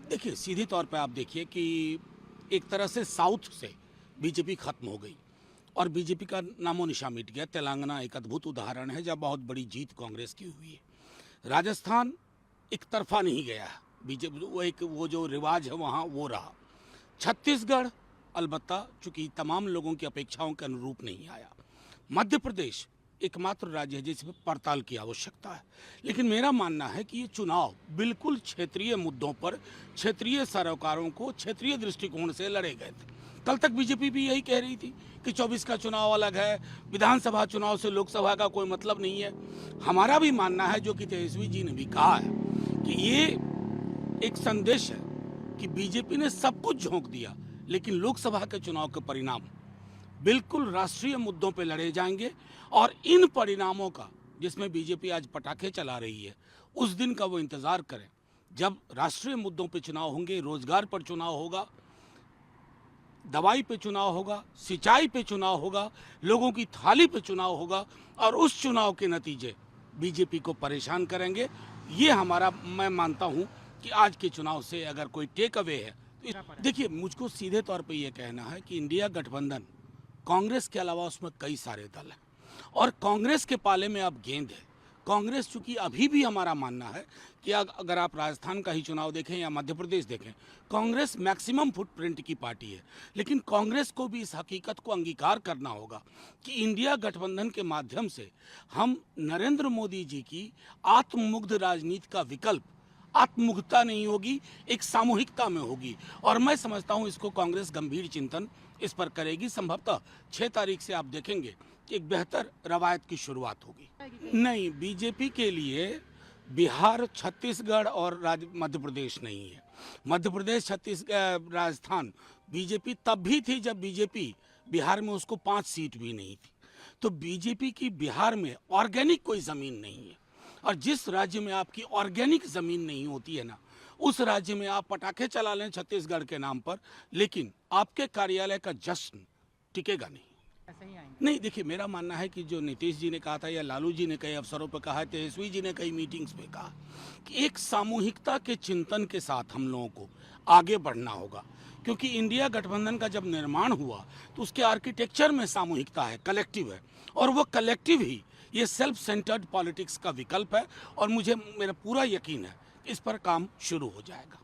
देखिए, सीधे तौर पे आप देखिए कि एक तरह से साउथ से बीजेपी खत्म हो गई और बीजेपी का नामो निशान मिट गया। तेलंगाना एक अद्भुत उदाहरण है जहाँ बहुत बड़ी जीत कांग्रेस की हुई है। राजस्थान एक तरफा नहीं गया, बीजेपी वो जो रिवाज है वहाँ वो रहा। छत्तीसगढ़ अलबत्ता चूंकि तमाम लोगों की अपेक्षाओं के अनुरूप नहीं आया। मध्य प्रदेश एकमात्र राज्य है जिसमें पड़ताल की आवश्यकता है। लेकिन मेरा मानना है कि ये चुनाव बिल्कुल क्षेत्रीय मुद्दों पर क्षेत्रीय सरोकारों को क्षेत्रीय दृष्टिकोण से लड़े गए थे। कल तक बीजेपी भी यही कह रही थी कि 24 का चुनाव अलग है, विधानसभा चुनाव से लोकसभा का कोई मतलब नहीं है। हमारा भी मानना है, जो कि तेजस्वी जी ने भी कहा है, कि ये एक संदेश है कि बीजेपी ने सब कुछ झोंक दिया, लेकिन लोकसभा के चुनाव के परिणाम बिल्कुल राष्ट्रीय मुद्दों पे लड़े जाएंगे। और इन परिणामों का, जिसमें बीजेपी आज पटाखे चला रही है, उस दिन का वो इंतजार करें जब राष्ट्रीय मुद्दों पे चुनाव होंगे। रोजगार पर चुनाव होगा, दवाई पे चुनाव होगा, सिंचाई पे चुनाव होगा, लोगों की थाली पे चुनाव होगा, और उस चुनाव के नतीजे बीजेपी को परेशान करेंगे। ये हमारा, मैं मानता हूं कि आज के चुनाव से अगर कोई टेक अवे है तो देखिए, मुझको सीधे तौर पे ये कहना है कि इंडिया गठबंधन, कांग्रेस के अलावा उसमें कई सारे दल हैं और कांग्रेस के पाले में अब गेंद है। कांग्रेस चूंकि अभी भी हमारा मानना है कि अगर आप राजस्थान का ही चुनाव देखें या मध्य प्रदेश देखें, कांग्रेस मैक्सिमम फुटप्रिंट की पार्टी है। लेकिन कांग्रेस को भी इस हकीकत को अंगीकार करना होगा कि इंडिया गठबंधन के माध्यम से हम नरेंद्र मोदी जी की आत्ममुग्ध राजनीति का विकल्प आत्ममुग्धता नहीं होगी, एक सामूहिकता में होगी। और मैं समझता हूं इसको कांग्रेस गंभीर चिंतन इस पर करेगी। संभवतः 6 तारीख से आप देखेंगे कि एक बेहतर रवायत की शुरुआत होगी। नहीं, बीजेपी के लिए बिहार, छत्तीसगढ़ और मध्य प्रदेश नहीं है। मध्य प्रदेश, छत्तीसगढ़, राजस्थान बीजेपी तब भी थी जब बीजेपी बिहार में उसको 5 सीट भी नहीं थी। तो बीजेपी की बिहार में ऑर्गेनिक कोई जमीन नहीं है, और जिस राज्य में आपकी ऑर्गेनिक जमीन नहीं होती है ना, उस राज्य में आप पटाखे चला लें छत्तीसगढ़ के नाम पर, लेकिन आपके कार्यालय का जश्न टिकेगा नहीं। नहीं, देखिए, मेरा मानना है कि जो नीतीश जी ने कहा था या लालू जी ने कई अवसरों पर कहा है, तेजस्वी जी ने कई मीटिंग्स में कहा कि एक सामूहिकता के चिंतन के साथ हम लोगों को आगे बढ़ना होगा। क्योंकि इंडिया गठबंधन का जब निर्माण हुआ तो उसके आर्किटेक्चर में सामूहिकता है, कलेक्टिव है, और वो कलेक्टिव ही ये सेल्फ सेंटर्ड पॉलिटिक्स का विकल्प है। और मेरा पूरा यकीन है इस पर काम शुरू हो जाएगा।